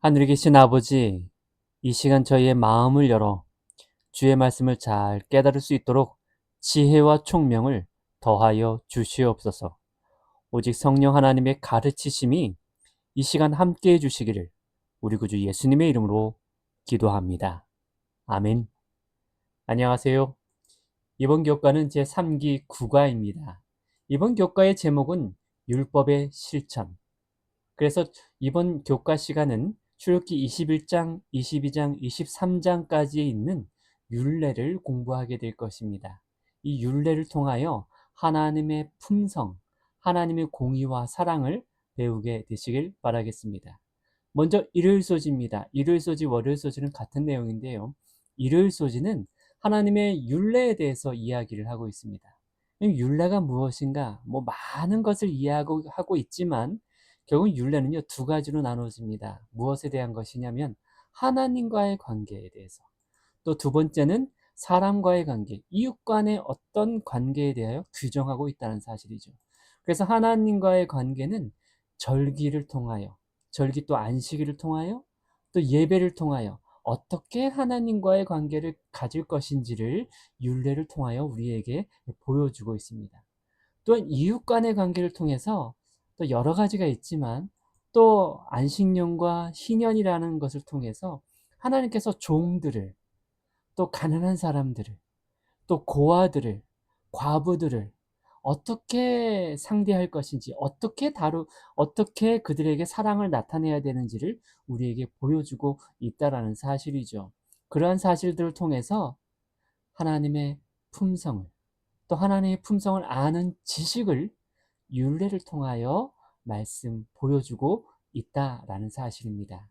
하늘에 계신 아버지, 이 시간 저희의 마음을 열어 주의 말씀을 잘 깨달을 수 있도록 지혜와 총명을 더하여 주시옵소서. 오직 성령 하나님의 가르치심이 이 시간 함께 해주시기를 우리 구주 예수님의 이름으로 기도합니다. 아멘. 안녕하세요. 이번 교과는 제3기 국가입니다. 이번 교과의 제목은 율법의 실천. 그래서 이번 교과 시간은 출애굽기 21장, 22장, 23장까지에 있는 율례를 공부하게 될 것입니다. 이 율례를 통하여 하나님의 품성, 하나님의 공의와 사랑을 배우게 되시길 바라겠습니다. 먼저 일요일 소지입니다. 일요일 소지, 월요일 소지는 같은 내용인데요. 일요일 소지는 하나님의 율례에 대해서 이야기를 하고 있습니다. 율례가 무엇인가? 많은 것을 이해하고 있지만 결국 율례는요, 두 가지로 나눠집니다. 무엇에 대한 것이냐면 하나님과의 관계에 대해서. 또 두 번째는 사람과의 관계, 이웃 간의 어떤 관계에 대하여 규정하고 있다는 사실이죠. 그래서 하나님과의 관계는 절기를 통하여, 절기 또 안식일을 통하여, 또 예배를 통하여 어떻게 하나님과의 관계를 가질 것인지를 율례를 통하여 우리에게 보여주고 있습니다. 또한 이웃 간의 관계를 통해서 또 여러 가지가 있지만 또 안식년과 희년이라는 것을 통해서 하나님께서 종들을, 또 가난한 사람들을, 또 고아들을, 과부들을 어떻게 상대할 것인지, 어떻게 그들에게 사랑을 나타내야 되는지를 우리에게 보여주고 있다라는 사실이죠. 그러한 사실들을 통해서 하나님의 품성을, 또 하나님의 품성을 아는 지식을 율례를 통하여 보여주고 있다라는 사실입니다.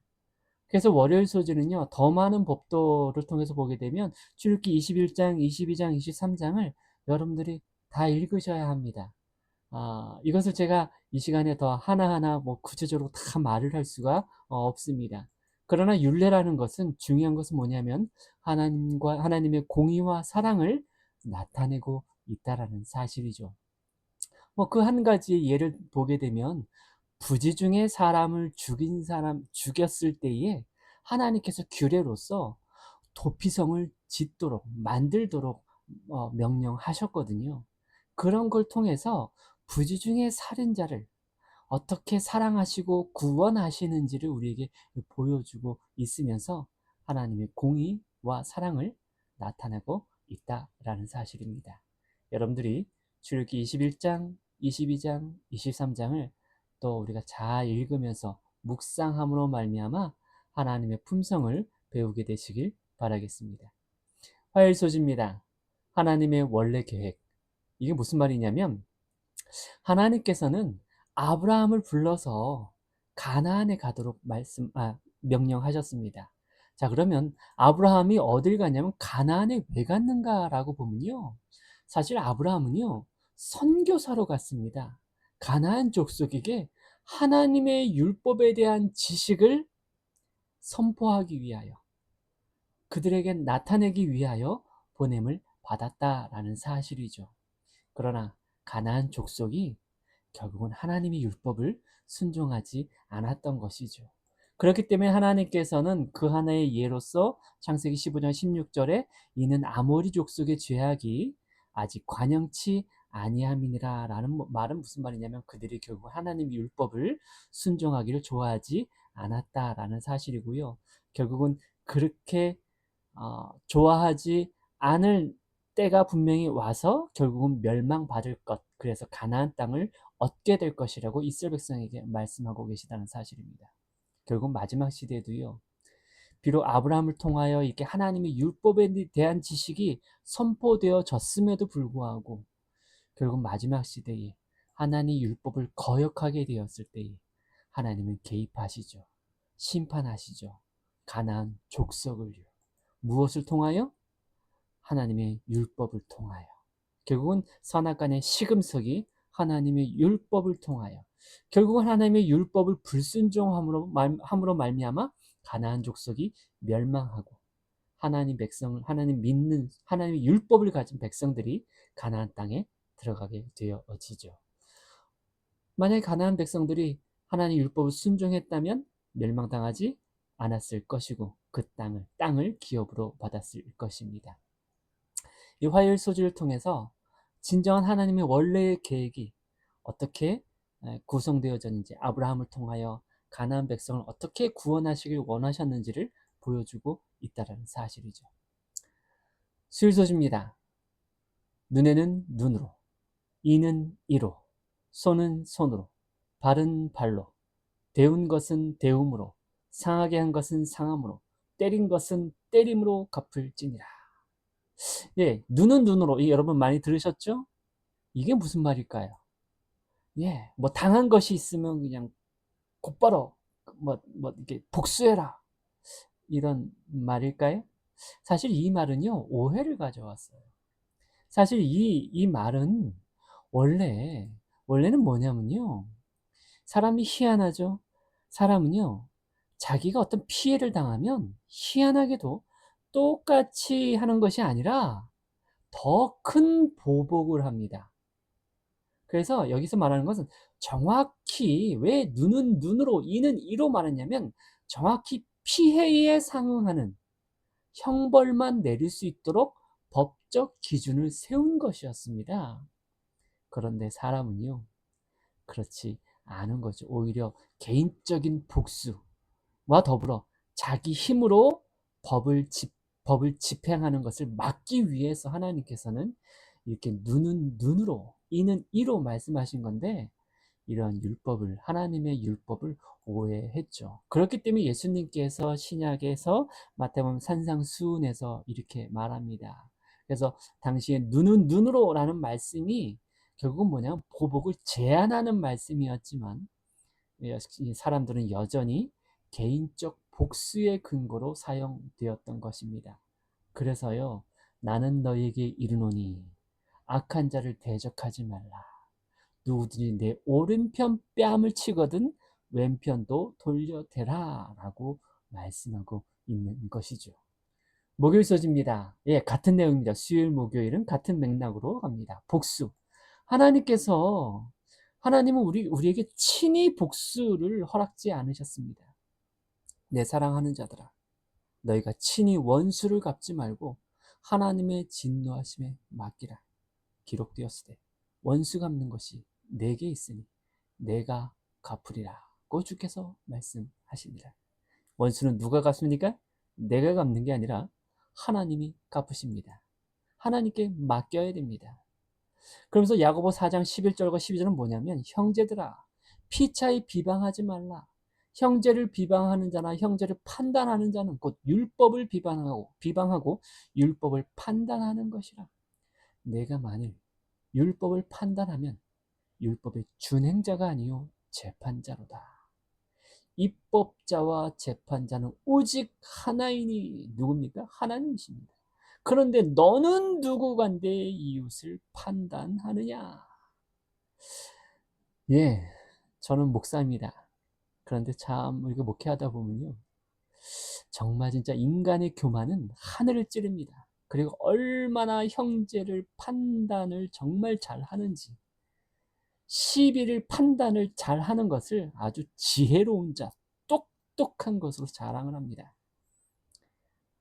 그래서 월요일 소지는요, 더 많은 법도를 통해서 보게 되면 출애굽기 21장, 22장, 23장을 여러분들이 다 읽으셔야 합니다. 이것을 제가 이 시간에 더 하나하나 구체적으로 다 말을 할 수가 없습니다. 그러나 율례라는 것은, 중요한 것은 뭐냐면 하나님의 공의와 사랑을 나타내고 있다라는 사실이죠. 그 한 가지 예를 보게 되면 부지 중에 사람을 죽였을 때에 하나님께서 규례로서 도피성을 짓도록 만들도록 명령하셨거든요. 그런 걸 통해서 부지 중에 살인자를 어떻게 사랑하시고 구원하시는지를 우리에게 보여주고 있으면서 하나님의 공의와 사랑을 나타내고 있다라는 사실입니다. 여러분들이 출애굽기 21장, 22장, 23장을 또 우리가 잘 읽으면서 묵상함으로 말미암아 하나님의 품성을 배우게 되시길 바라겠습니다. 화요일 소지입니다. 하나님의 원래 계획. 이게 무슨 말이냐면 하나님께서는 아브라함을 불러서 가나안에 가도록 명령하셨습니다. 자, 그러면 아브라함이 어딜 가냐면 가나안에 왜 갔는가라고 보면요, 사실 아브라함은요, 선교사로 갔습니다. 가나안 족속에게 하나님의 율법에 대한 지식을 선포하기 위하여, 그들에게 나타내기 위하여 보냄을 받았다라는 사실이죠. 그러나 가나안 족속이 결국은 하나님의 율법을 순종하지 않았던 것이죠. 그렇기 때문에 하나님께서는 그 하나의 예로서 창세기 15장 16절에 이는 아모리 족속의 죄악이 아직 관영치 아니함이니라 라는 말은 무슨 말이냐면 그들이 결국 하나님의 율법을 순종하기를 좋아하지 않았다라는 사실이고요. 결국은 그렇게 좋아하지 않을 때가 분명히 와서 결국은 멸망받을 것, 그래서 가나안 땅을 얻게 될 것이라고 이스라엘 백성에게 말씀하고 계시다는 사실입니다. 결국 마지막 시대도요, 비록 아브라함을 통하여 이렇게 하나님의 율법에 대한 지식이 선포되어졌음에도 불구하고 결국 마지막 시대에 하나님의 율법을 거역하게 되었을 때에 하나님은 개입하시죠. 심판하시죠. 가나안 족속을요. 무엇을 통하여? 하나님의 율법을 통하여. 결국은 선악간의 시금석이 하나님의 율법을 통하여, 결국은 하나님의 율법을 불순종함으로 말미암아 가나안 족속이 멸망하고 하나님 믿는 하나님의 율법을 가진 백성들이 가나안 땅에 들어가게 되어지죠. 만약에 가나안 백성들이 하나님의 율법을 순종했다면 멸망당하지 않았을 것이고 그 땅을 기업으로 받았을 것입니다. 이 화요일 소지를 통해서 진정한 하나님의 원래의 계획이 어떻게 구성되어졌는지, 아브라함을 통하여 가나안 백성을 어떻게 구원하시길 원하셨는지를 보여주고 있다는 사실이죠. 수일 소지입니다. 눈에는 눈으로, 이는 이로, 손은 손으로, 발은 발로, 데운 것은 데움으로, 상하게 한 것은 상함으로, 때린 것은 때림으로 갚을지니라. 예, 눈은 눈으로. 여러분 많이 들으셨죠? 이게 무슨 말일까요? 예, 뭐 당한 것이 있으면 그냥 곧바로 이렇게 복수해라. 이런 말일까요? 사실 이 말은요, 오해를 가져왔어요. 사실 이 말은 원래는 뭐냐면요. 사람이 희한하죠? 사람은요, 자기가 어떤 피해를 당하면 희한하게도 똑같이 하는 것이 아니라 더 큰 보복을 합니다. 그래서 여기서 말하는 것은 정확히 왜 눈은 눈으로, 이는 이로 말했냐면 정확히 피해에 상응하는 형벌만 내릴 수 있도록 법적 기준을 세운 것이었습니다. 그런데 사람은요, 그렇지 않은 거죠. 오히려 개인적인 복수와 더불어 자기 힘으로 법을, 법을 집행하는 것을 막기 위해서 하나님께서는 이렇게 눈은 눈으로, 이는 이로 말씀하신 건데, 이런 율법을, 하나님의 율법을 오해했죠. 그렇기 때문에 예수님께서 신약에서 마태복음 산상수훈에서 이렇게 말합니다. 그래서 당시에 눈은 눈으로라는 말씀이 결국은 뭐냐면 보복을 제한하는 말씀이었지만, 사람들은 여전히 개인적 복수의 근거로 사용되었던 것입니다. 그래서요, 나는 너에게 이르노니 악한 자를 대적하지 말라. 누구든지 내 오른편 뺨을 치거든 왼편도 돌려대라 라고 말씀하고 있는 것이죠. 목요일 소지입니다. 예, 같은 내용입니다. 수요일, 목요일은 같은 맥락으로 갑니다. 복수. 하나님께서, 하나님은 우리에게 친히 복수를 허락지 않으셨습니다. 내 사랑하는 자들아, 너희가 친히 원수를 갚지 말고 하나님의 진노하심에 맡기라. 기록되었으되 원수 갚는 것이 내게 있으니 내가 갚으리라고 주께서 말씀하십니다. 원수는 누가 갚습니까? 내가 갚는 게 아니라 하나님이 갚으십니다. 하나님께 맡겨야 됩니다. 그러면서 야고보 4장 11절과 12절은 뭐냐면, 형제들아 피차에 비방하지 말라. 형제를 비방하는 자나 형제를 판단하는 자는 곧 율법을 비방하고 율법을 판단하는 것이라. 내가 만일 율법을 판단하면 율법의 준행자가 아니요 재판자로다. 입법자와 재판자는 오직 하나이니, 누굽니까? 하나님이십니다. 그런데 너는 누구간데 이웃을 판단하느냐? 예, 저는 목사입니다. 그런데 참 우리가 목회하다 보면요, 정말 진짜 인간의 교만은 하늘을 찌릅니다. 그리고 얼마나 형제를 판단을 정말 잘 하는지, 시비를 판단을 잘 하는 것을 아주 지혜로운 자, 똑똑한 것으로 자랑을 합니다.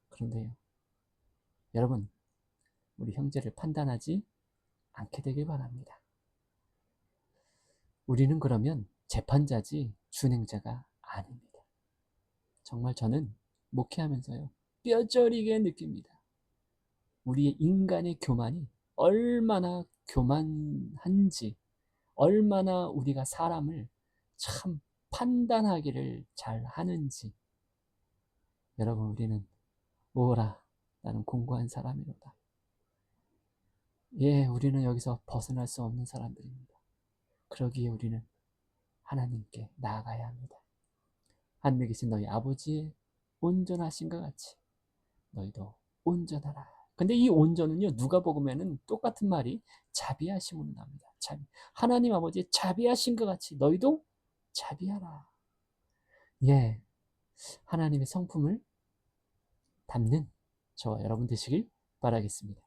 그런데요, 여러분, 우리 형제를 판단하지 않게 되길 바랍니다. 우리는 그러면 재판자지 준행자가 아닙니다. 정말 저는 목회하면서요, 뼈저리게 느낍니다. 우리의 인간의 교만이 얼마나 교만한지, 얼마나 우리가 사람을 참 판단하기를 잘 하는지. 여러분, 우리는 오라, 나는 공고한 사람이로다. 예, 우리는 여기서 벗어날 수 없는 사람들입니다. 그러기에 우리는 하나님께 나아가야 합니다. 하늘에 계신 너희 아버지의 온전하신 것 같이 너희도 온전하라. 근데 이 온전은요, 누가복음에는 똑같은 말이 자비하심으로 나옵니다. 하나님 아버지의 자비하신 것 같이 너희도 자비하라. 예, 하나님의 성품을 담는 저와 여러분 되시길 바라겠습니다.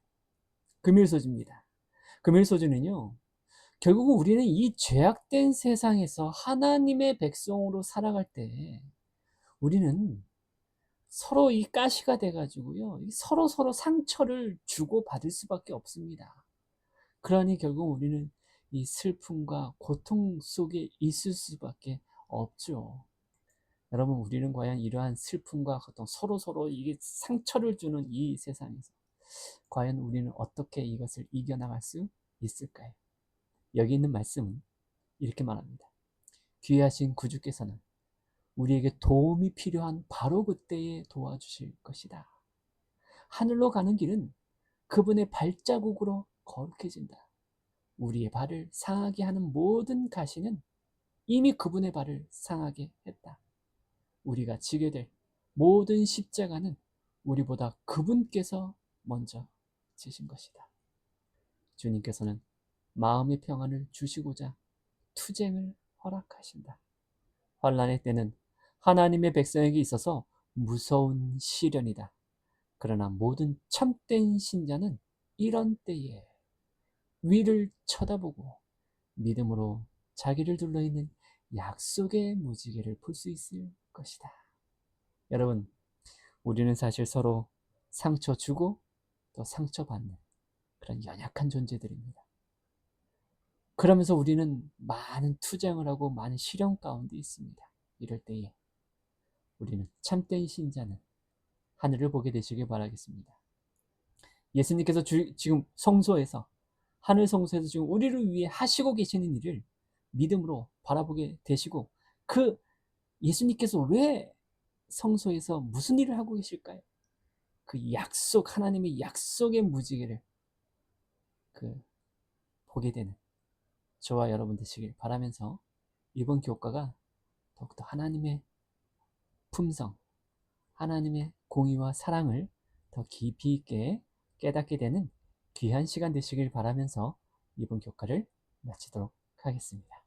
금일소지입니다. 금일소지는요, 결국은 우리는 이 죄악된 세상에서 하나님의 백성으로 살아갈 때 우리는 서로 이 가시가 돼가지고요. 서로 상처를 주고받을 수밖에 없습니다. 그러니 결국 우리는 이 슬픔과 고통 속에 있을 수밖에 없죠. 여러분, 우리는 과연 이러한 슬픔과 고통, 서로 이게 상처를 주는 이 세상에서 과연 우리는 어떻게 이것을 이겨나갈 수 있을까요? 여기 있는 말씀은 이렇게 말합니다. 귀하신 구주께서는 우리에게 도움이 필요한 바로 그때에 도와주실 것이다. 하늘로 가는 길은 그분의 발자국으로 거룩해진다. 우리의 발을 상하게 하는 모든 가시는 이미 그분의 발을 상하게 했다. 우리가 지게 될 모든 십자가는 우리보다 그분께서 먼저 지신 것이다. 주님께서는 마음의 평안을 주시고자 투쟁을 허락하신다. 환난의 때는 하나님의 백성에게 있어서 무서운 시련이다. 그러나 모든 참된 신자는 이런 때에 위를 쳐다보고 믿음으로 자기를 둘러있는 약속의 무지개를 볼 수 있을 것이다. 여러분, 우리는 사실 서로 상처 주고 또 상처받는 그런 연약한 존재들입니다. 그러면서 우리는 많은 투쟁을 하고 많은 시련 가운데 있습니다. 이럴 때에 우리는 참된 신자는 하늘을 보게 되시길 바라겠습니다. 예수님께서 지금 성소에서, 하늘 성소에서 지금 우리를 위해 하시고 계시는 일을 믿음으로 바라보게 되시고, 그 예수님께서 왜 성소에서 무슨 일을 하고 계실까요? 그 약속, 하나님의 약속의 무지개를 보게 되는 저와 여러분 되시길 바라면서, 이번 교과가 더욱더 하나님의 품성, 하나님의 공의와 사랑을 더 깊이 있게 깨닫게 되는 귀한 시간 되시길 바라면서 이번 교과를 마치도록 하겠습니다.